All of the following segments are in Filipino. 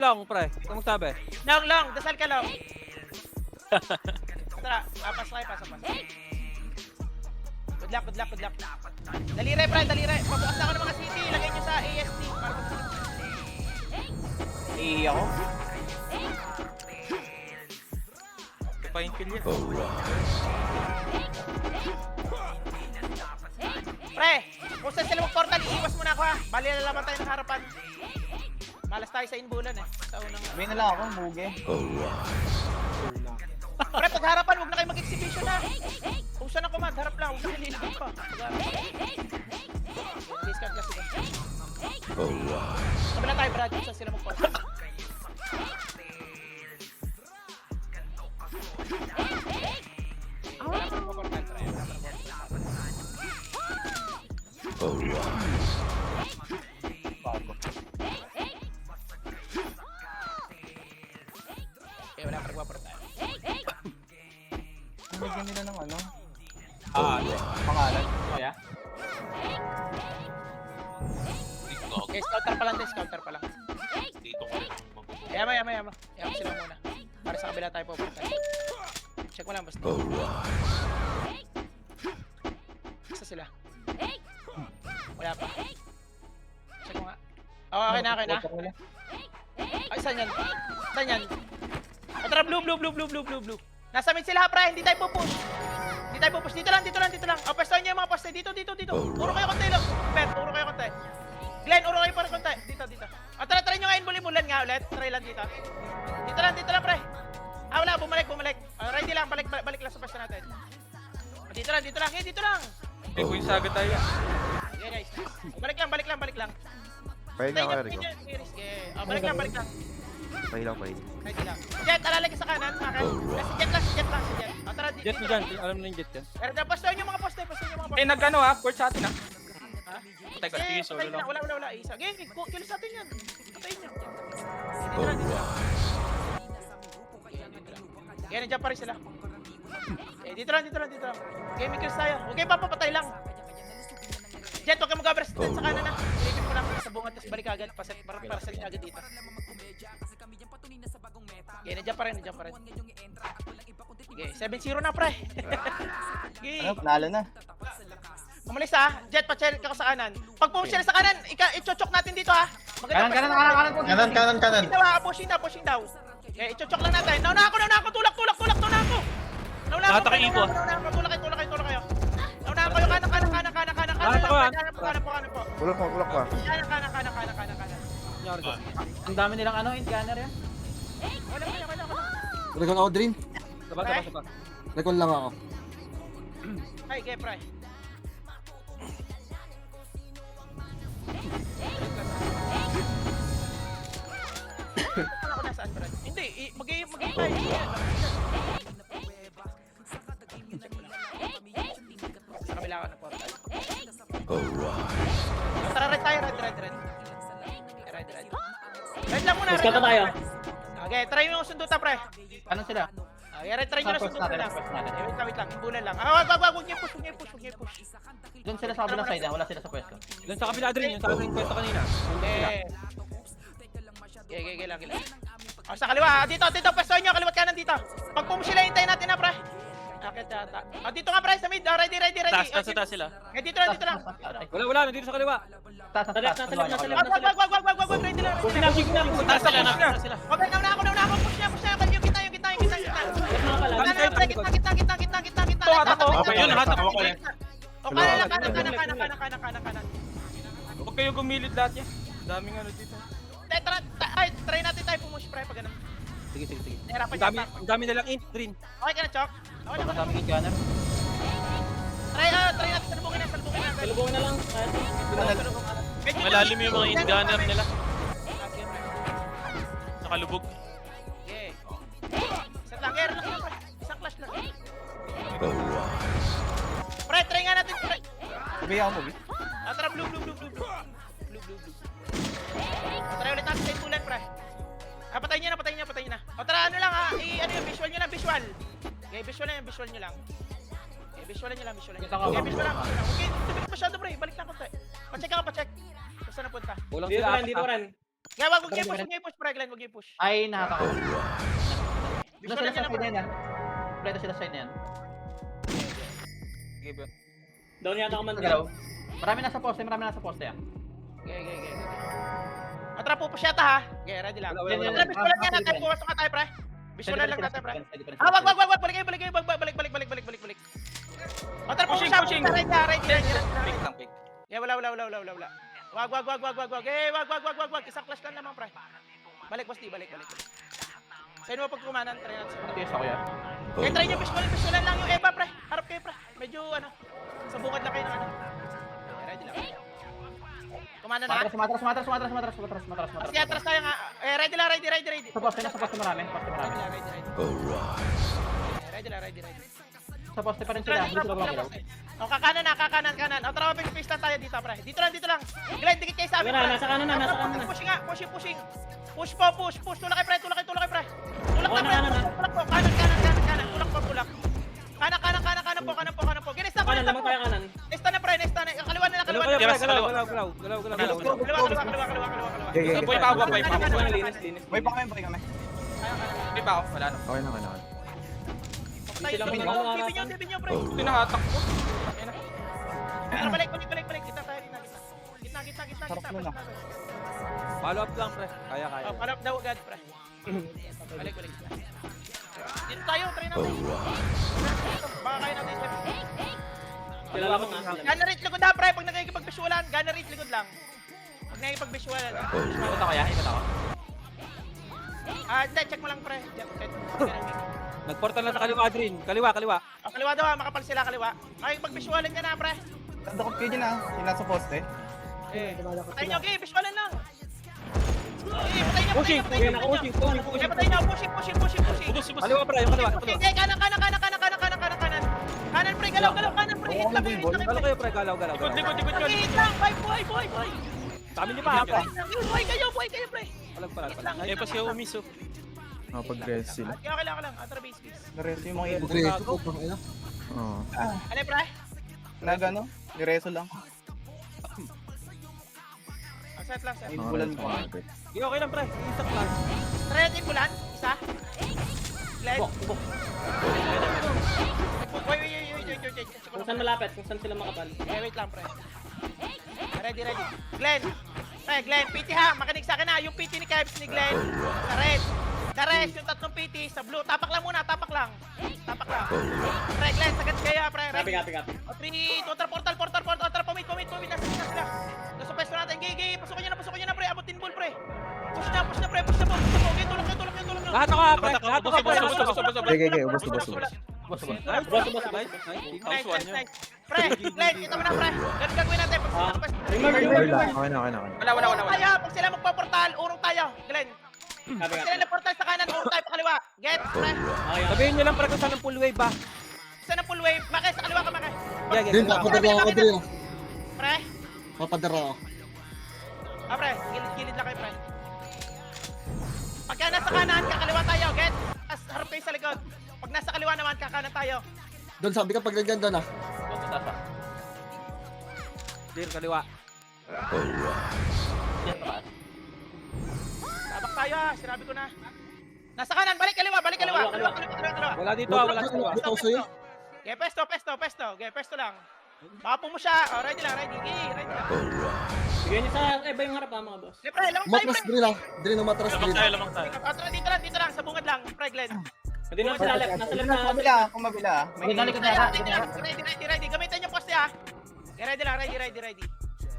Long, pre. Kung sabi. Long, dasal ka long. Tara, pass kayo, pass. Good luck. Dalire, pre, dalire. Pabukas na ako ng mga city. Ilagay nyo sa AST. ako? Papain kill yan. Pre, kung saan sila mag-portal, iiwas muna ako ha. Bali lalaban tayo ng harapan. Malas tayo sa inbulan eh. Sa unang... May na lang ako, muge. Pre, pag harapan, huwag na kayo mag-exhibition ha. Kung saan ako harap lang, huwag na kayo nilagay pa. Discard kasi ba? Sabi na tayo, Brad, kung saan sila mag-portal. Wala pa mag-portal, pre. Wala pa wala pa nagpaportal. Nilagyan nila ng ano? Pangalan. Kaya? Okay, scouter pa lang din, scouter pa lang. Dito ko rin magugulo. Yama sila muna. Para sa kabila tayo pupunta. Check mo lang basta. Isa sila. Wala pa. Check mo nga. Oh, okay na. Ay, saan yan? O tara, blue. Nasa mid sila, pre. Hindi tayo pupush. Dito lang. O, pastoy niyo yung mga poste. Dito. Uro kayo konti lang. Bet, uro kayo konti. Glenn, uro kayo para konti. Dito. O, try nyo ngayon bulimulan nga ulit. Try lang dito. Dito lang, pre. Wala, bumalik. Ready lang, balik lang sa pwesto natin. Dito lang. Eh, kung saga tayo. Okay, guys. Balik lang. Pahin na kayo, Rico. Balik lang. Pahin lang. Ready lang. Jet, alalagay sa kanan. Okay. Si Jet lang. O, tara, Jet mo dyan. Alam mo na yung jet yan. Pero pastoy nyo mga poste. Eh, nag-ano ha? Port sa atin ha? Ha? Teka, sige, solo lang. Wala. Isa. Kill sa atin yan. Patayin nyo. Dito lang. Yan, nandiyan pa rin sila. Dito lang. Okay, may kills tayo. Okay, papapatay lang. Jet, huwag ka mag-overstep sa kanan na. Silipin mo lang sa bunga, tapos balik agad. Para sa agad dito. Okay, nandiyan pa rin. Okay, 7-0 na, pre. Okay. Ano, panalo na. Umalis ha. Jet, pa-check ako sa kanan. Pag push sila sa kanan, i-chochok natin dito ha. Kanan. Pushing daw. Okay, i-chochok lang natin. Nauna ako. Tulak ako. Lahat ako ipo. Tulak kayo. Nauna ako yung kanan po. Ulak pa. Kanan. Ang dami nilang ano, Indianer yan. Wala. Recon ako, Dream. Saba. Recon lang ako. Ay, okay, pre. Ako nasaan, pre? Hindi, mag-i tayo. Sa kabila ako ng portal. Tara, red tayo, red. Red lang muna, red lang tayo. Okay, try mo yung sundutan, pre. Ano sila? Okay, try nyo na sundutan na. Wait lang, imbulan lang. Huwag niyo push. Doon sila sa kabilang side, wala sila sa pwesto. Doon sa kabila din, yung sa ating kwento kanina. Okay, lang. O, sa kaliwa, dito, pwesto nyo, kaliwat kanan dito. Pag pumo sila, hintayin natin na, pre. Akit yata. O, dito nga, pre, sa mid. Ready. Taas sila. Dito lang. Wala, nandito sa kaliwa. Taas. Wag, ready lang. Taas sila. Wag, nauna ako. Push na, yung kita. Yun, hatak ako kayo. O, kanan. Huwag kayo gumilid lahat yan. Daming ano dito. Try natin tayo pumush, pre, pag ganun. Sige. Ang dami nilang int, Drin. Okay ka na, Chok? Okay Baka na. sa aming Indianer. Try natin, salubungin na. Salubungin na lang. Malalim yung mga in-gunner nila. Nakalubog. Okay. Isang lang, relax lang, pre. Isang clash lang. Pre, try nga natin, pre. Sabi ako mo, Tara, blue. Try ulit natin sa imbulan, pre. Patayin niyo na. O tara, ano lang ha. Ano yung visual nyo lang, visual. Okay, visual nyo lang. Okay, visual nyo lang. Okay, visual lang. Okay, tubig masyado, pre. Balik lang konti. Pa-check. Saan na punta? Dito rin. Kaya wag kayo push, pre, Glenn, wag kayo push. Ay, nakaka ko. Doon Visual sila lang sa yan, side na yan, ah. Kompleto sila sa side na yan. Sige, bro. Down yata ako man. Galaw. Marami nasa poste, ah. Okay. Atra, pupush yata ha. Okay, ready lang. Wala. Atra, visual lang yan natin. Pumasok ka tayo, pre. Visual lang natin, pre. Wag. Balik kayo. Balik. Atra, pushing. Ready. Pick lang, pick. Yeah, wala. Wag. Wag. Isang clash lang naman, pre. Balik, boss, balik. Sa'yo mo pag kumanan, try natin. Yes, ako yan. Okay, try nyo, visualan lang yung Eva, pre. Harap kayo, pre. Medyo, sa bungad lang kayo ng Okay, ready lang. Kumanan na. Matras. Kasi atras tayo nga. Ready lang. Sa poste marami. Ready. Sa poste pa rin sila. Hindi sila gumagalaw. O, kakanan. O, tara, space lang tayo dito, pre. Dito lang. Glenn, dikit kayo sa amin, pre. Nasa kanan na. Pushing. Push. Tulak kayo, pre. Tulak na, pre. Tulak po. Kanan. Kanan po. Ginis na, Kanan, lamang tayo kanan. Next na, pre. Kaliwa na. Galaw. Okay. Boy pa ako. Linis. May pa kami. Boy pa ako. Wala na. Okay lang. Tibin nyo, pre. Pinahatak ko. Pero balik. Kita tayo, gitna. Follow up lang, pre. Kaya. Oh, follow up daw agad, pre. Balik. Dito tayo, try natin. Baka kaya natin, sir. Sila lamang nga. Gana rate likod ha, pre. Pag nakikipag-visualan, gana rate likod lang. Pag nakikipag-visualan. Ikot ako. Hindi, check mo lang, pre. Check. Nagportal na sa kaliwa, Adrin. Kaliwa. Kaliwa daw ha, makapal sila kaliwa. Makikipag-visualan ka na, pre. Tandakot kayo dyan, ah. Sila sa poste. Patay nyo, okay, visualan lang. Okay, patay na. Pushing. Okay, patay na, pushing. Kaliwa, pre. Yung kaliwa. Okay, kanan. Kanan, pre, galaw, kanan, pre. Hit lang kayo, Galaw kayo, pre. Galaw. Likod yun. Hit lang, boy. Sa amin niyo pa, pre. Buhay kayo, pre. Walang pala. Eh, pas kayo umiso. Pag-guess sila. Okay lang. Atra base. Nareso yung mga Pre, ito. Oo. Ano, pre? Nagano? Nireso lang. Set lang. Bulan mo. Okay lang, pre. Isa lang. Thread in bulan? Isa? Glenn? Wait. Kung saan malapit, kung saan sila makapal. Wait lang, pre. Ready. Glenn, PT ha. Makinig sa akin ha. Yung PT ni Kevs ni Glenn. Sa red. The rest, yung tatlong PT sa blue. Tapak lang muna. Pre, Glenn, sagad kayo ha, pre. Copy. O, 3, 2, portal. Pumit. Nasa sila. Nasa pwesto natin. Gigi. Pasukin nyo na, pre. Abutin ball, pre. Push na, pre. Okay, tulak nyo. Lahat ako, pre. Okay. Ubus. Nice. Pre, Glenn, ito mo na, pre. Ganun gagawin natin. Pag sila sa pwesto. Okay na. Wala. Tayo, pag sila magpa-portal, urong tayo. Glenn. Copy. Pag sila na portal sa kanan, urong tayo pa kaliwa. Get, pre. Okay. Sabihin nyo lang, pre, kung saan ang full wave ba? Isa na full wave. Maki, sa kaliwa ka, Maki. Drin, papadara ako, Drin. Pre. Papadara ako. Pre. Gilid lang kayo, pre. Pagka nasa kanan, kakaliwa tayo. Get. As harap kayo sa likod. Pag nasa kaliwa naman, kakanan tayo. Doon, sabi ka pag nagyan doon, ah. Dir, kaliwa. Tabak tayo, ha. Sinabi ko na. Nasa kanan, balik kaliwa. Kaliwa. Wala dito, wala dito. Ito sa'yo. Okay, pesto. Okay, pesto lang. Mapo mo siya. Oh, ready lang. Ready lang. Bigyan niyo sa Eva yung harap mga boss. Okay, pre, lamang tayo, Umatras, pre. Drin, ah. Drin, umatras, Drin. Lamang tayo. Dito lang. Sa bungad lang. Pre, Glenn. Hindi naman sila left. Nasa left na. Kumabila, kumabila. Ready. Gamitin yung poste, ha. Okay, ready lang. Ready.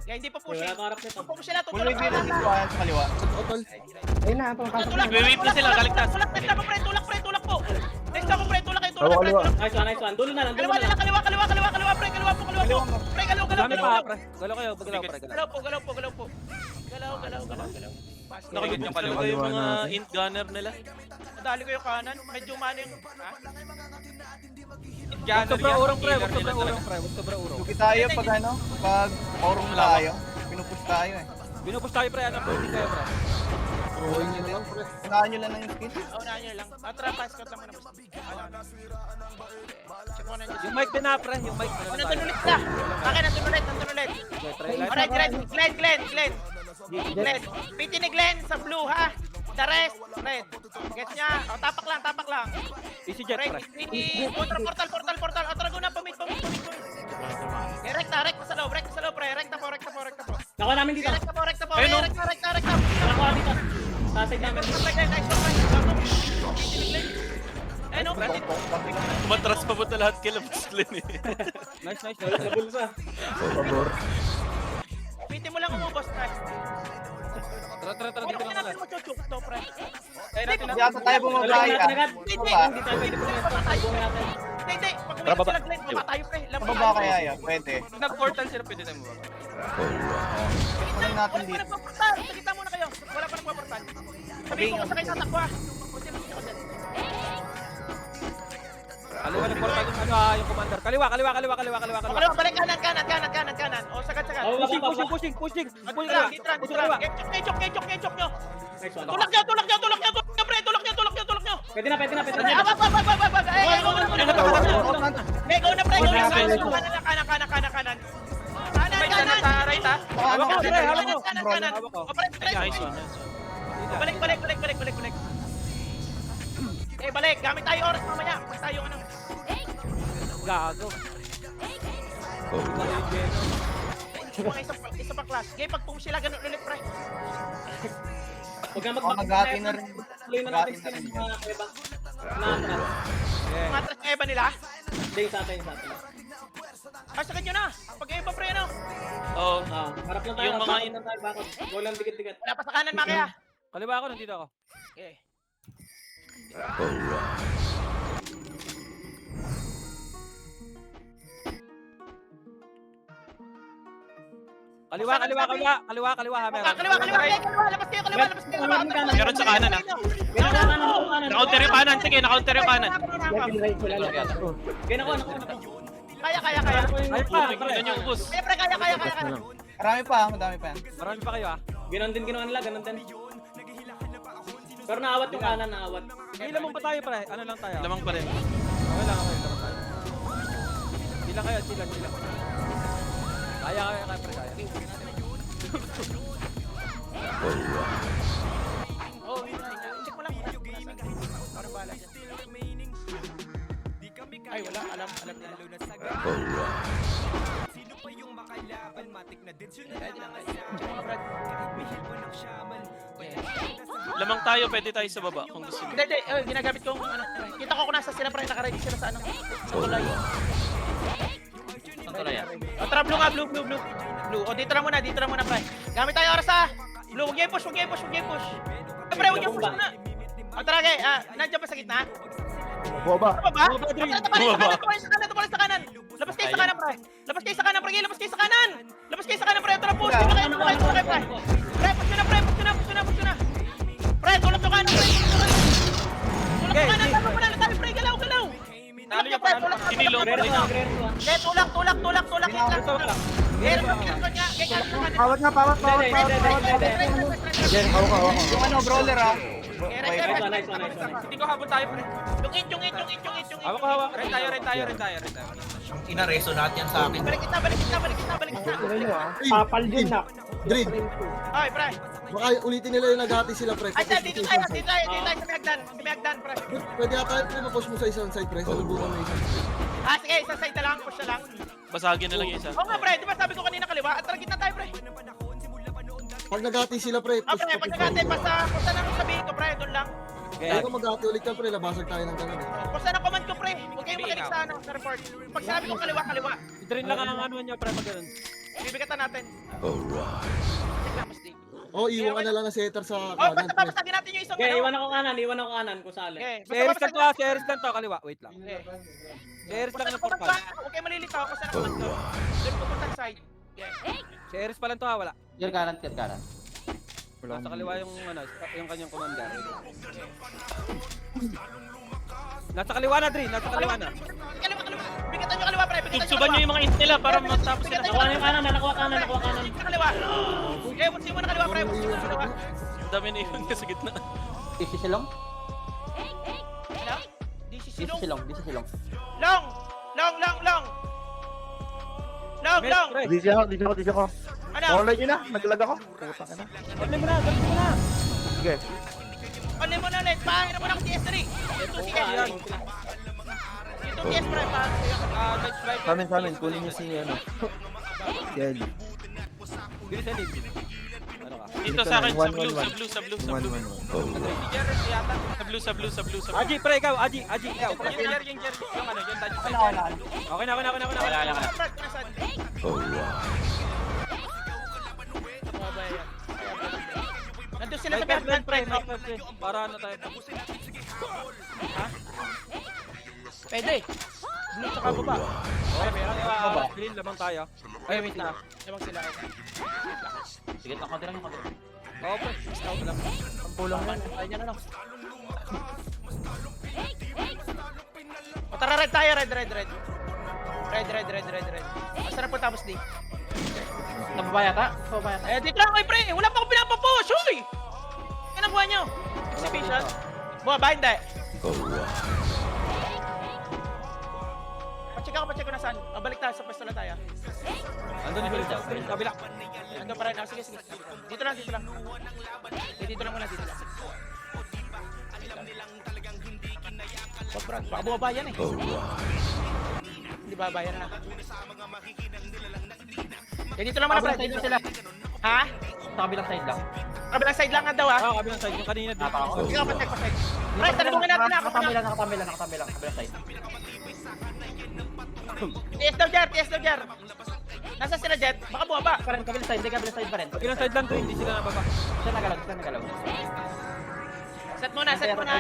Okay, hindi pa pushing. Wala kaharap nito. Push sila, Full wave yun ang iswahan sa kaliwa. Otol. Wave na sila, kaligtas. Tulak po. Next ako, pre. Tulak kayo. Nice one. Dulo na lang. Kaliwa, pre. Kaliwa po. Pre, galaw. Dami pa, pre. Galaw kayo, pre. Galaw po. Nakagit yung kaliwa yung mga int gunner nila. Nadali ko yung kanan. Medyo mano yung... Huwag sobrang urong, pre. Suki tayo pag orong tayo. Pinupush tayo eh. Binupush tayo, pre. Hindi kayo, pre. Throwing nyo na lang, pre. Unahan nyo lang ng skill. Unahan nyo lang. Pass cut lang muna. Check mo na dyan. Yung mic din na, pre. Yung mic. Nandun ulit na. Bakit nandun ulit? Try light. Alright, Glenn. Red. PT ni Glenn sa blue ha. The rest, red. Gets niya? O, tapak lang, tapak lang. Easy jet, Red, pre. portal. O, Taraguna, pumit. Rekta sa loob, pre. Rekta po. Nakuha namin dito. Rekta po. Ayun, no? Rekta. Nakuha dito. Sa side namin. Ayun, no? Umatras pa punta lahat kila Boss Glenn eh. Nice. Nabulsa. Pabor. PT mo lang umubos, pre. Tara, Huwag dito na lang natin muna. mag-chok to, pre. Kaya natin Hindi ata tayo bumaba Natin yan. agad. Baba. Hindi tayo pwede pumunta. Tayo natin. Hindi. Pag Tara, may baba. sila Glenn, baba tayo, pre. Labas Baba tayo. kaya yan, pwede. nag-portal sila, pwede tayo mababa. Kunin natin Wala pa dito. nagpaportal. Sa kita muna kayo. Wala pa nagpaportal. Sabihin ko sa kayo tatakwa. Kasi ko dyan. Kaliwa nag-portal yung commander. Kaliwa. Kaliwa, balik kanan. O, sagad. Oh, Pushing. Ditran. Ngechok nyo. Nice one. Tulak nyo, pre. Tulak nyo. Pwede na. Wag. Go na, pre. Kanan. Right sa right ha. Hawak ko, pre, hawak ko. Kanan. Hawak ko. O, pre. Nice one. Balik. Balik. Gamit tayo oras mamaya. Pag tayo ano. Gago. Isa pa class. Okay, pag sila ganun ulit, pre. Huwag na Magati na rin. Tuloy na natin sila sa mga kuweba. Na-atras. Matras kaya ba nila? Hindi, sa atin. Sagad nyo na. Pag-iba, pre, ano? Oo. Harap lang tayo. Yung mga harap lang tayo. Bakit? Huwag lang dikit-dikit. Wala pa sa kanan, Makaya. Kaliwa ako, nandito ako. Okay. Kaliwa, ha, meron. Kaliwa. Labas kayo. Meron sa kanan, ah. Na-counter yung kanan. Sige, na-counter yung kanan. Kaya nakuha. Kaya. Ay pa, Tingnan yung ubos. Kaya, pre, kaya. Marami pa, madami pa yan. Marami pa kayo, ha. Ganon din ginawa nila. Ganon din. Pero naawat yung kanan. Naawat. Ilan mo pa tayo, pre? Ano lang tayo? Lamang pa rin. Okay lang tayo. Sila kayo, sila. Kaya, pre, kaya. Oh, check mo lang. Para bala dyan. Ay, wala. Alam nila. Lamang tayo, pwede tayo sa baba kung gusto mo. Hindi. Ginagamit kong ano. Kita ko kung nasa sila, pre. Nakaready sila sa ano. Sa kulay. Ang tulay yan. O, tara, blue nga. Blue. O, dito na muna, pre. Gamit tayo oras, ha. Blue, huwag niyo i-push. Eh, pre, huwag niyo i-push muna. O, tara, okay. Nandiyan ba sa gitna? Baba. Baba? Tumalis sa kanan. Labas kayo sa kanan, pre. Labas kayo sa kanan, pre. Tara, push. Dito kayo, pre. Pre, push nyo na. Pre, tulak nyo kanan, pre. Tama mo na tayo, pre. Galaw. Talo yung panalo. Sinilong. Okay, tulak. Pawat nga. Yan, hawak. Yung ano, brawler ah. Nice one. Hindi ko habol tayo, pre. Yung it. Hawak. Red tayo. Inareso natin yan sa akin. Balik kita. Papal din na. Dream. Ay, pre. Baka ulitin nila yung naghati sila, pre. Ay, dito tayo sa Megdan, pre. Pwede ata tayo ma-push mo sa isang side, pre. Sa lubungan mo isang. Sige, isang side na lang, push na lang. Basagin na lang yung isa. Oo nga, pre, di ba sabi ko kanina kaliwa? At gitna tayo, pre. Pag naghati sila, pre. Push Pre, pag nagate, basta nang sabihin ko, pre, doon lang. Kaya kung maghati ulit ka, pre. Labasag tayo ng ganun. Basta nang command ko, pre. Huwag kayong magaling sa ano, sa report. Pag sabi ko kaliwa. I-train lang ang ano nyo, pre, pag ganun. Bibigatan natin. Check lang, mas dig. Iwan ka na lang ng setter sa Oh, kanan, basta pre. papasagin natin yung isang Okay, ano. iwan ako kanan kung sali. Okay, Si Eris lang to, kaliwa. Wait lang. Okay. Si Eris lang Basta ng command portal. ko, huwag kayong malilitaw, basta nang command ko. Doon pupunta sa side. Okay. Si Eris pa lang to, ha, wala. Clear kanan. Nasa kaliwa yung ano, yung kanyang commander. Nasa kaliwa na, Dre. Kaliwa. Bigatan nyo kaliwa, pre. Tugsuban nyo yung mga int nila para matapos sila. Nakuha yung kanan. Nakuha kanan. Kaliwa. Okay, punsi mo na kaliwa, pre. Punsi mo na kaliwa. Ang dami na iwan niya sa gitna. Disi silong? Ano? This is silong. Disi silong. Long. Mes, pre. Disi ako. Ano? Online nyo na, naglag ako. Puta ka na. Galing mo na. Sige. Online mo na ulit. Pahira mo na ako TS3. Yung 2CS. Yung 2CS pre. Let's try. Sa amin, kunin niyo si ano. Si Ellie. Bilis na lead. Ano ka? Dito sa akin, sa blue. Sa blue. Aji, pre, ikaw. Aji, ikaw. Yung Jerry. Yung ano, yung touch. Okay na. Wala. Nandun sila sa Bertrand pre. Para ano tayo. Pwede. Blue tsaka baba. Okay, meron. Green, lamang tayo. Ay, wait na. Lamang sila. Sige, konti lang. Oo, pre. Scout lang. Ang pulang yan. Ay, yan ano. O tara, red tayo. Red. Asa na po tapos di? Nababa yata? Eh, dito lang kayo, pre. Wala pa akong pinapapush. Uy! Yan ang buwan nyo. Si Patience. Buwa ba? Hindi. Pacheck ko na saan. Balik tayo sa pwesto lang tayo. Andun yung kabila. Ando pa rin. Sige. Dito lang. Dito lang muna. Baka bumaba yan eh. Hindi babayan na. Dito lang muna, pre. Dito sila. Ha? Sa kabilang side lang. Kabilang side lang nga daw, ha? Oo, kabilang side. Yung kanina dito. Ikaw, pacheck. Pre, talibungin natin na. Nakatambi lang. Kabilang side. TS daw, Jar. Nasa sila, Jet? Baka bumaba. Kabilang side pa rin. Kabilang side lang to, hindi sila nababa. Siya nagalaw. Set muna,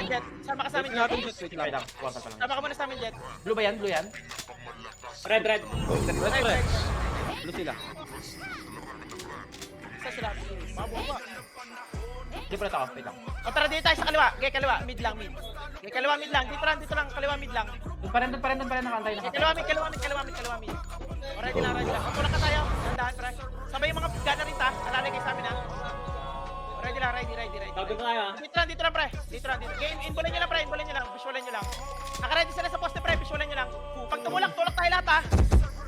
Jet. Sama ka sa amin, Jet. Wait lang. Warta pa lang. Sama ka muna sa amin, Jet. Blue ba yan? Red. Red, pre. Blue sila. Nasa sila. Baka bumaba. Di pa ako. Wait lang. O tara, dito tayo sa kaliwa. Kaliwa. Mid lang. Dito lang. Kaliwa, mid lang. Doon pa rin nakantay na. Kaliwa, mid. O, ready lang. Matulak ka tayo. Dandahan, pre. Sabay yung mga gana rin, ta. Alalay kayo sa amin, ha. Ready lang. Sabi ko tayo, ha? Dito lang, pre. Inbulan nyo lang. Visualan nyo lang. Naka-ready sila sa poste, pre. Visualan nyo lang. Pag tulak tayo lahat, ha.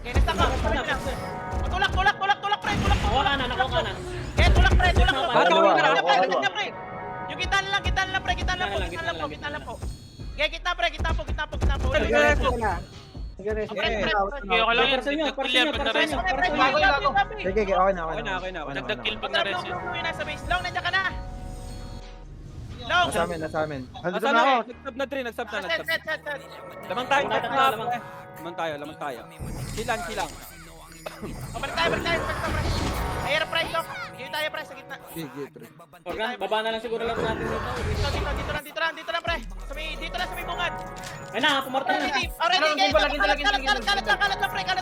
Okay, next time ka. Visualan nyo lang. Tulak, pre. Nakuha kanan. Okay, tulak, pre. Dalawa. Yung kita na lang, pre. Kita lang po. Okay, kita po. Sige, reso. Okay lang yun. Dagdag kill yan pag na-res. Sige, okay na. Dagdag kill pag na-res yun. Long, nasa base. Long, nandiyan ka na. Long. Nasa amin. Handa Asa na ako. na? Nagsab na Dre. Set. Lamang tayo. Lamang. Lamang tayo. Silang. Balik tayo. Air price lock. Dito tayo, pre, sa gitna. Sige, pre. Organ, baba na lang siguro lang natin dito. Dito lang, pre. Dito lang sa may bungad. Ay na, pumarta na. Already, kalat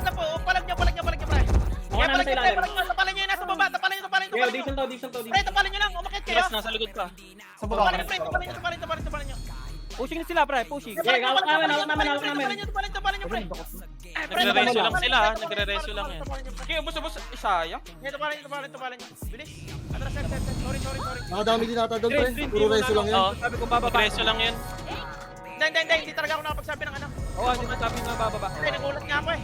lang, po. Palag nyo, pre. Mga na sa ilalim. Tapalan nyo yung nasa baba. Tapalan nyo. Yo, diesel to. Pre, tapalan nyo lang. Umakit kayo. Plus, nasa likod ka. Tapalan nyo, pre. Tapalan nyo. Pushing sila, pre. Pushing. Okay, hawak namin. Tapalan nyo, pre. Nagre-reso lang sila, ha. Nagre-reso lang yan. Okay, ubos. Isaya. Tapalan nyo. Bilis. Atras, set. Sorry. Nakadami din nata doon, pre. Puro reso lang yan. Oo, Sabi ko bababa. nagre-reso lang yan. Hindi talaga ako nakapagsabi ng ano. Oo, hindi na sabi na bababa. Pre, nagulat nga ako eh.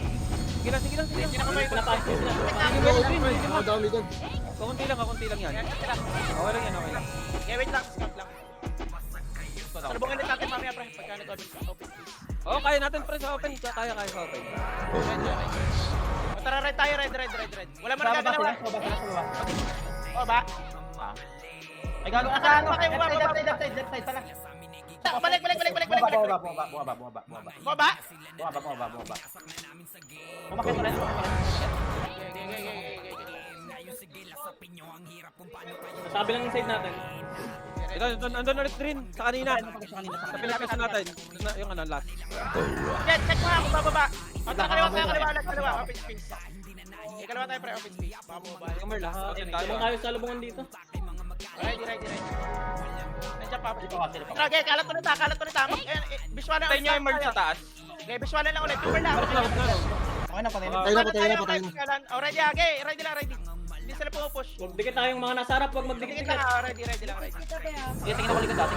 Sige lang. Hindi na kamay ko. Nakadami doon. Kakunti lang yan. Okay lang yan. Okay, wait lang. Scout lang. Salubungin ulit natin mamaya, pre. Pagka nag-open space. Oo, kaya natin pre sa open. Kaya sa open. O, tara, red tayo. Red. Wala mo na gagalawa. O, ba? Ay, gago. Saan ba kayo? Left side pala. Balik. Bumaba. O, ba? Umakit ulit. Sabi lang yung side natin. Ito, andun ulit Drin. Sa kanina. Sa pinagkasa natin. Yung ano, last. Jet, check mo nga kung bababa. O, tara, kaliwa. Open space. Kaliwa tayo, pre. Open space. Bababa. Kamerla. Lamang tayo sa lubungan dito. Ready. Nandiyan pa. Okay, kalat ulit ha. Visual lang. Tayo nyo emerge sa taas. Okay, visual lang ulit. Super lang. Okay na, patay na. Patay na. O, ready ha. Okay, ready lang. Hindi sila pumupush. Magdikit tayong mga nasa harap, huwag magdikit. Tingin lang. Ready lang. Tingnan ko likod dati.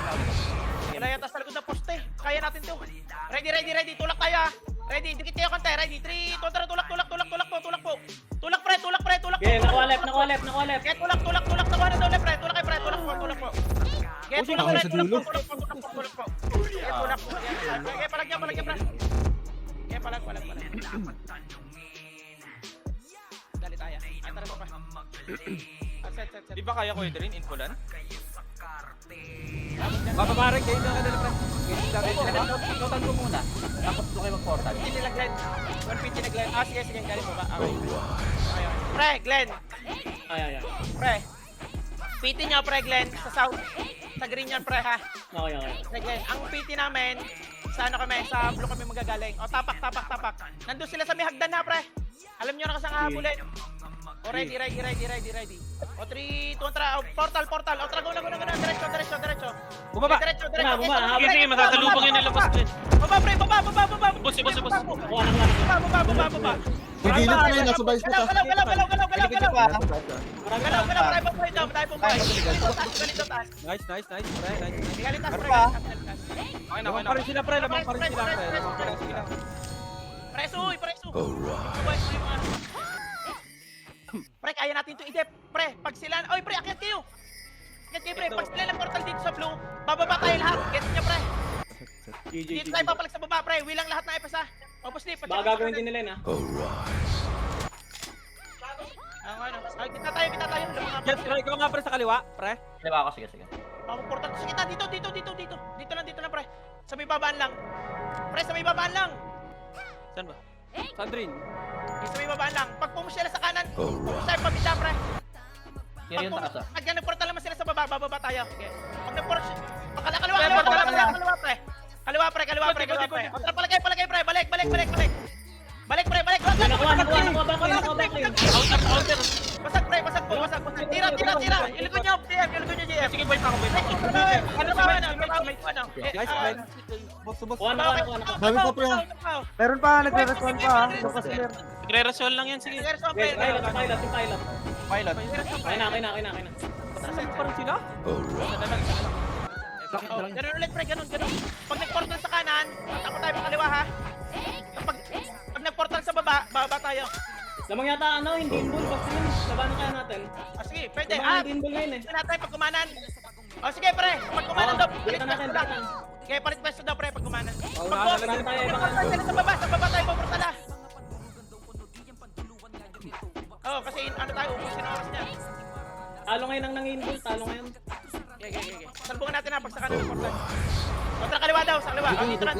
Wala yan, tas sa likod na poste. Kaya natin to. Ready. Tulak tayo ha. Ready, dikit kayo kante. Ready, 3, 2, tulak po. Tulak pre. Okay, nakuha left. Get tulak. Nakuha na daw left pre. Tulak po. Get tulak pre. Tulak po. Get tulak po. Okay, palagyan pre. Okay, palag. Dali tayo. Ay, tara pa. Set. Di ba kaya ko yun rin, infulan? Bababarang kayo na kanila, pre. Total ko muna. Tapos doon kayo mag-portal. 150 nila Glenn. 150 na Glenn. Sige, galing mo ba? Okay. Ayun. Pre, Glenn. Ay. Pre. PT niya, pre, Glenn. Sa south. Sa green yan, pre, ha? Okay. Pre, Glenn. Ang PT namin, sa ano kami, sa blue kami magagaling. O, tapak. Nandun sila sa may hagdan na, pre. Alam nyo na kasang hahabulin. O, ready. O, 3, 2, 1, portal. O, tara, go na. Diretso. Bumaba. Diretso. Bumaba. Sige, masasalubong yun nila boss din. Baba, pre, baba. Boss. Nakuha na. Baba. Yung gilid ko yun, nasa bice Galaw. Dikit pa. Galaw, tayo pong boy daw, Ganito taas. Nice, pre. Nice. Galitas, Ano pre. pa? Okay na. Lamang pa rin sila, pre. Lamang pa rin sila. Preso. Pre, kaya natin ito i-dep. Pre, pag sila... Oy, pre, akyat kayo. Pre. Pag sila ng portal dito sa blue, bababa tayo lahat. Get niya, pre. Dito tayo papalag sa baba, pre. Wilang lahat na ipasa. Opus di, Baka gagawin din nila yun, ha? Ay, kita tayo. Yes, pre. Ikaw nga, pre, sa kaliwa, pre. Di ba ako? Sige. Portal sa kita. Dito lang, pre. Sa may babaan lang. Pre, sa may babaan lang. Saan ba? Sandrin. Sa may babaan lang. Pag pumus sila sa kanan, pumus tayo pabida, pre. Kaya yung taas Pag nag-portal naman sila sa baba, bababa tayo. Okay. Pag nag-portal, kaliwa, pre. Kaliwa, pre. O, tara, palagay, pre. Balik. Nakuha back. Basag, pre. Tira. Ilikod nyo, GM. Sige, boy pa ako. Nice, pre. Nakuha. Dami pa pre. Meron pa, nagre-respond pa. Lucas Mer. Nagre-resol lang yan, sige. Pilot. Okay na. Saan pa rin sila? Ganun ulit, pre. Ganun. Pag nag-portal sa kanan, ako tayo pa kaliwa, ha? Pag nag-portal sa baba, bababa tayo. Lamang yata hindi inbul. Basta yun. Labanan kaya natin. Sige, pwede. Hindi inbul ngayon, eh. Ito natin pag kumanan. Sige, pre. Pag kumanan daw, palit Balitan natin. pwesto lang. Okay, palit pwesto daw, pre, pag kumanan. Paunahan Pag na tayo, portal sila sa baba tayo puportala. Kasi tayo, ubusin ang oras niya. Talo ngayon ang nang-inbul. Talo ngayon. Okay. Salbungan natin, ha, pag sa kanan ng portal. Kontra kaliwa daw, sa kaliwa. Dito lang.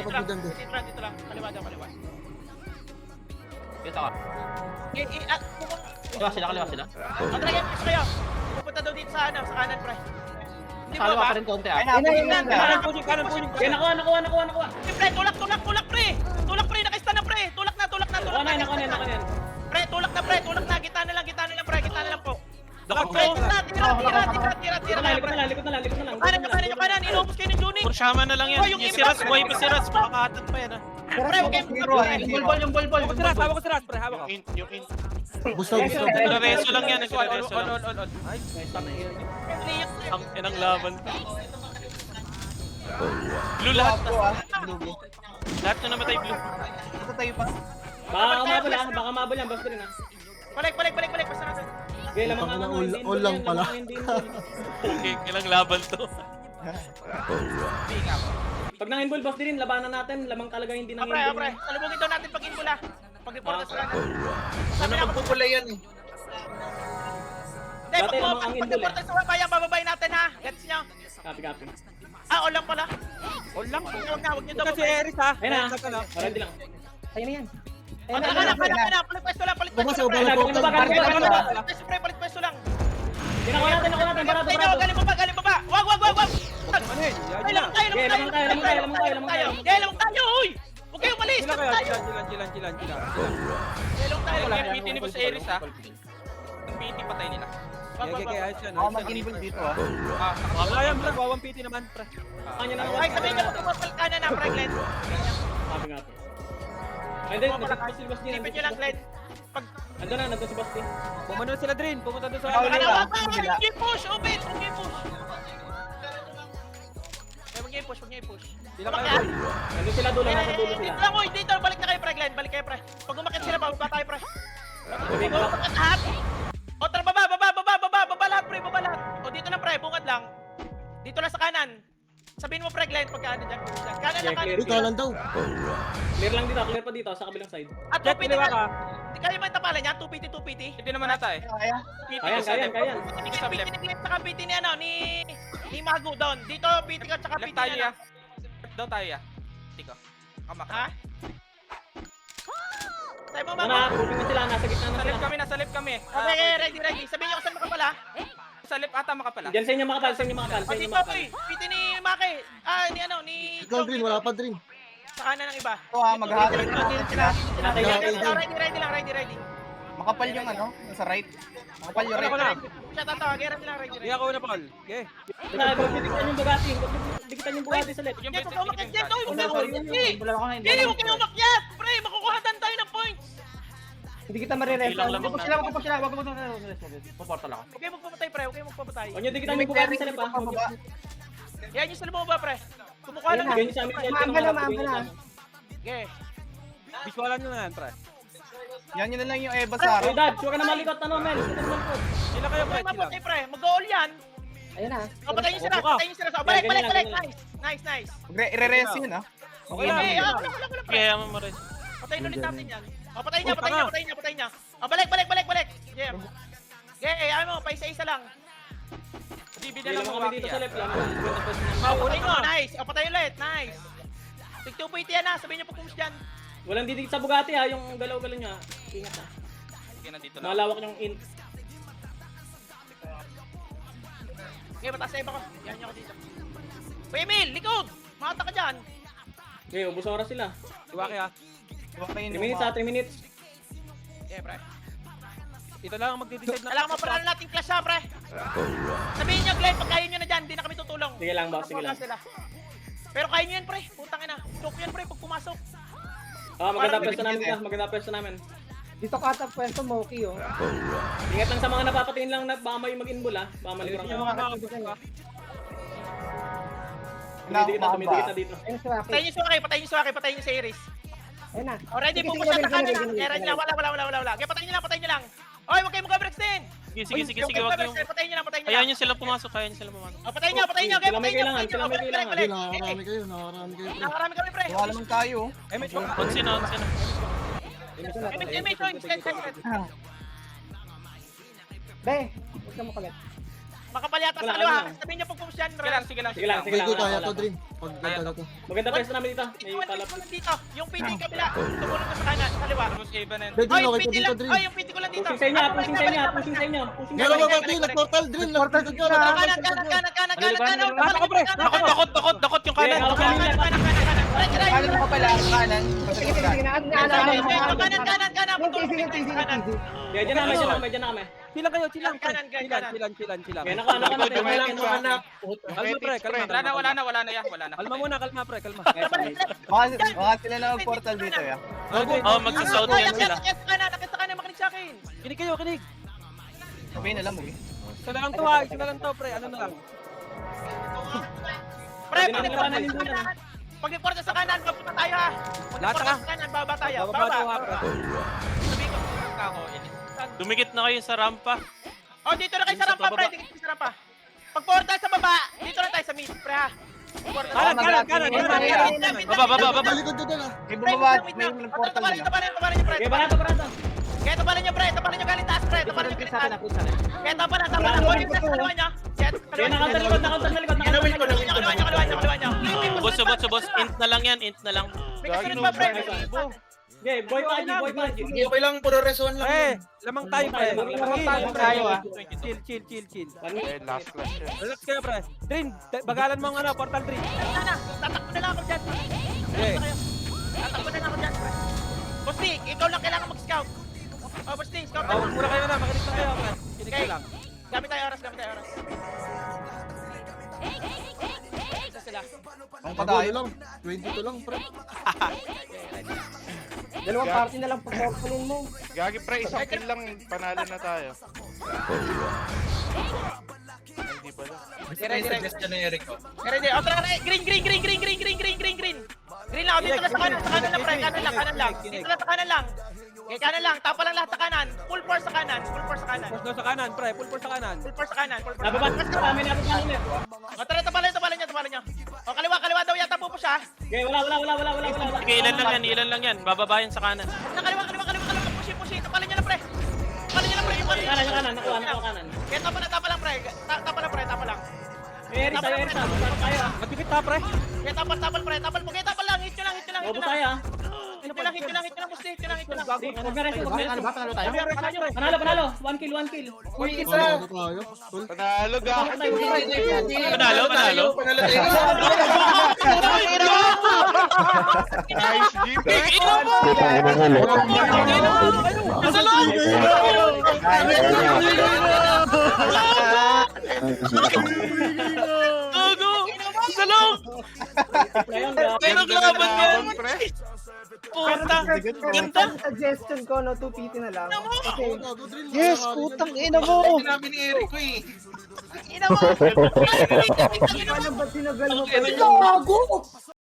Kaliwa. Dito ka. Kaliwa sila. Kontra kayo, gusto kayo. Pupunta daw dito sa kanan, pre. Hindi mo Kaliwa ba? pa rin konti Ay, Kanan po yung Okay, nakuha. Pre, tulak, pre. Tulak, pre, nakista na, pre. Tulak na. Nakuha na yan. Pre, tulak na, Kita na lang, pre. Kita na lang po. Dakot Pre, po. tira. Likod na lang. Kanan. Inubos kayo ng Juning. Pursyaman na lang yan. Yung si Ras, buhay pa si Ras. Makakatat pa yan, ha. Pre, huwag kayong Yung bol. Hawak si Ras, pre. Hawak ko. Yung in. Bustaw. Nagre-reso lang yan. Nagre-reso lang. On. Nice. Ang inang laban. Blue lahat. Lahat na namatay blue. Ito tayo pa. Baka mabal yan. Basta rin, ha? Balik. Basta natin. Okay, lamang Tangina, hindi all lang inbul pala. yan, hindi inbul. Okay, ilang laban to. Pag nang-inbul, boss din, labanan natin. Lamang talaga hindi nang-inbul. Pre. Salubungin daw natin pag inbula. Pag reporta sa kanan. Ano magpupula yan eh? Hindi, Dati namang ang pag inbul, reporta sa babayan, bababay natin, ha? Gets nyo? Copy. All lang pala. All lang. Huwag nyo daw Kasi babay. Eris, ha. Ayun na. Ano? Ready lang. Ayun na yan. Kanan. Palit pwesto lang. Baka sa pre. ubang po. Palit pwesto lang. Nakuha natin. Galing baba. Wag. Ano yun? Ay, lamang tayo. Lamang tayo, uy! Huwag kayong malis. Sila Lamang kaya? tayo. Chilan. Lamang tayo. Yung PT ni Boss Eris, ha. Yung PT patay nila. Okay, ayos yan. Ako mag-inbol dito ah. Kaya mo lang, bawang PT naman, pre. Kanya na Ay, sabihin nyo pumapal kanan na, pre, Glenn. Copy. Ay, hindi. Nagpapit si boss din. Tipid nyo lang, Glenn. Nandun si boss din. Pumunod sila Drin. Pumunta doon sa... Ikaw, Ano, Lila. huwag push. Huwag push. i-push, huwag niyo i-push. Sila kayo. Umakyat. Nandun sila dulo, nasa dulo sila. Dito lang, oy, dito, balik na kayo, pre, Glenn, balik kayo, pre. Pag umakyat sila, bababa tayo, pre. Umakyat lahat. O, tara, baba lahat, pre, baba lahat. O, dito lang, pre, bungad lang. Dito lang sa kanan. Sabihin mo, pre, Glenn, pagka ano dyan. Kanan lang, kanan. Uy, kanan daw. Clear lang dito, clear pa dito, sa kabilang side. At Jet, 2PT kaliwa ka. Hindi kayo man tapalan yan, 2PT, 2PT. Hindi naman nata eh. Kaya. Kayan. PT ni Glenn, saka PT ni ano, ni Magu down. Dito, PT ka, saka PT Left tayo ni ano. ya. Daw tayo ya. Tiko. Kamak. Ha? Tayo mo, Ano Magu. na, grouping na sila, nasa gitna na Nasa sila. left kami, nasa left kami. Okay, ready. Sabihin niyo kung saan makapala. Sa left ata makapala. Diyan sa inyo makapal, sa inyo makapal, sa O, inyo dito, makapal. boy. PT ni Maki. Ni ano, ni... Ikaw, Drin, wala pa, Drin. Sa kanan ng iba. Ito ha, maghahati na natin sila. Ready. Makapal yung ano, yung sa right. Makapal yung Ako right. na. Siya tatawa, ready lang, ready. Hindi ako una, Paul. Okay. Dikitan yung Bugatti, dikitan yung Bugatti sa left. Yung Hindi, kung umakyat dyan, huwag Wala kayo ko, umakyat. Wala ko na hindi. Hindi, huwag kayo umakyat. Pre, makukuhatan tayo ng points. Hindi kita mariresa. Ilang Wag lamang mo sila, wag mo sila. Wag mo sila. Puporta lang ako. Huwag kayo magpamatay, pre. Huwag kayo magpamatay. O nyo, dikitan yung Bugatti sa left ha. Yan yung sa bumaba, pre. Kumukuha lang. Bigyan nyo sa amin sa left. Maamba na. Okay. Visualan nyo na yan, pre. Yan yun na lang yung Eva Oy, Sara. Dad, huwag ka na malikot, ano, Mel. Huwag ka na malikot. Sila kayo, pre. Pre, Sila. mapatay, pre. Mag-goal yan. Ayun na. O, patayin nyo sila. Opo ka. Patayin nyo sila. O, balik. Ganyan lang. Nice. Ire-res yun ha. Okay lang. Okay, wala, pre. Kaya mo rin. Patayin ulit natin yan. O, patayin niya. O, balik. Jem. Okay, ayaw mo, paisa-isa lang. Bibi Hindi na lang lang mga kami dito sa left lang. Kwenta pa sila. Patayin mo, nice. O, patayin ulit, nice. Tig 2 yan ha, sabihin niyo pag pumus dyan. Walang didikit sa Bugatti ha, yung galaw-galaw niya. Ingat ha. Sige na dito lang. Malawak yung in. Okay, mataas na iba ko. Yan niyo ako dito. Uy, Emil, likod! Mata ka dyan. Okay, ubos oras sila. Iwaki ha. 3 minutes ha, 3 minutes. Okay, pre. Ito lang ang magdidecide na. Kailangan maparaan natin clash ha, pre. Sabihin niyo, Glenn, pag kaya niyo na dyan, hindi na kami tutulong. Sige lang, boss, sige lang. Sila. Pero kaya niyo yan, pre. Putang ina. Joke yan, pre, pag pumasok. Maganda pwesto namin ka, maganda pwesto namin. Dito ka ata pwesto, Moki, oh. Ingat lang sa mga napapatingin lang na baka may mag-inball ha. Baka malikuran Yung ka. mga katibigan, eh. Tumidikit na dito. Ayun, Swaki. Patayin niyo si Iris. Ayun na. Already, Sige, pupush sige, na kanan sige, na. sige, Kaya sige. niya, wala. Kaya patayin niyo lang. Oy, huwag kayo mag-breaks din. Sige, wag yung... Patayin niyo lang. Ayaw nyo sila pumasok, ayaw nyo sila pumasok. O, patayin niyo. Sila may kailangan, sila may kailangan. Hindi, nakakarami kayo, nakakarami kayo. Pre. Nakarami kami, pre. Wala naman tayo. Eh, may Onsin na. Emil, join. Set. Be, huwag ka makagat. Makapalyata sa Wala, kaliwa. ano na. Sabihin niyo pag pumus dyan. Sige lang. Sige lang, Sige, sige lang. kaya wala to, pa. Drin. Pag ganda na to. Maganda pwesto namin dito. May palap. Dito. Yung PT kabila. Tumulong ka sa kanan, sa kaliwa. Tapos Eva na yun. Be, Drin, Ay, okay PT po dito, lang. Drin. Ay, yung PT ko lang dito. Pushing sa inyo, pushing sa inyo, pushing sa inyo. Pushing sa Meron inyo. ba, Drin? Nag-portal, Drin. Nag-portal ka, nag-portal. Kanan. Ako, pre. Dakot yung Okay, kanan. hawak namin left. Kanan mo pala, kanan. Sige, sige, na. Kanan. Sige. Medyo na kami. Silang kayo, silang. Kanan. Okay, naka kami. Kalma, pre. Kalma. Wala na yan. Wala na. Kalma muna, kalma, pre. Kalma. Baka sila na mag-portal dito ya. Oo, magsa-south yan sila. Nakita ka na makinig sa akin. Kinig kayo, kinig. Sabihin na lang mo. Isa na lang to ha. Isa na lang to, pre. Ano na lang. Pre, Pwede na kanan yung muna. pag nagporta sa kanan, papunta tayo ha. Pag Lahat nagporta ka. sa kanan, baba tayo. Bababa to ha, pre. Sabihin ko. Dumikit na kayo sa rampa. Oh, dito na kayo sa rampa, pre. Dito sa rampa. Pag porta sa baba, dito na tayo sa mid, pre ha. Kanan. Baba. Balikod ka doon, ah. May bumaba, may portal nila. Tapalan niyo, pre. Okay, barato. Kaya tapalan niyo, pre. Tapalan niyo galing taas, pre. Tapalan niyo galing taas. Kaya tapalan. Huwag yung sa kaliwa niyo. Okay, nakaunta na likod. Kaliwa niyo. Boss. Int na lang yan. May kasunod ba, pre? Okay, boy pa. Okay lang, puro resuan Eh, lamang tayo, pre. Lamang tayo, ah. Chill. Relax kayo, pre. Drin, bagalan mo ang ano, portal Drin. Tatakbo na lang ako dyan. Eh, Tatakbo na lang ako dyan, pre. Boss D, ikaw lang kailangan mag-scout. Oh, Boss D, scout na. mura kayo na. Makinig na kayo, pre. Kinig kayo lang. Gamit tayo oras. Isa sila. Ang Pagod padayo. lang. 22 lang, pre. Dalawang party na lang pag-portalin mo. Gagi pre, isang kill lang, panalo na tayo. Ay, hindi pala. Ready. Ready. O, tara, green. Green lang, dito lang sa kanan lang, pre. Kanan lang. Dito lang sa kanan lang. Okay, kanan lang. Tapa lang lahat sa kanan. Full force sa kanan. Force daw sa kanan, pre. Full force sa kanan. Nababasa ka namin, nababasa ulit. O, tara, tapalan niya. O, kaliwa daw yata po siya. Okay, wala. Sige, ilan lang yan. Bababayan sa kanan. Kaliwa. Pushi. Tapalan niya na, pre. Yung kanan, nakuha kanan. Kaya tapa lang, pre. Tapa lang. Eri tayo. Tayo. Magpipit ta, pre. Kaya tapal, pre. Tapal lang. Hit nyo lang. Bobo tayo ah. Hit nyo lang, boss. Hit nyo lang. Huwag na resin, huwag na resin. Panalo tayo? Panalo. 1 kill. Uy, isa! Panalo tayo. Tol. Panalo ga! Panalo. Nice GP! Gago! Salong! Pero laban yan! Puta! Ganda! Suggestion ko, no, 2PT na lang. Kasi, Gago, Drill. Yes, Nakakarinig putang yan. ina mo! Sinabi ni Eric ko eh. paano ba sinagal mo pa? Gago!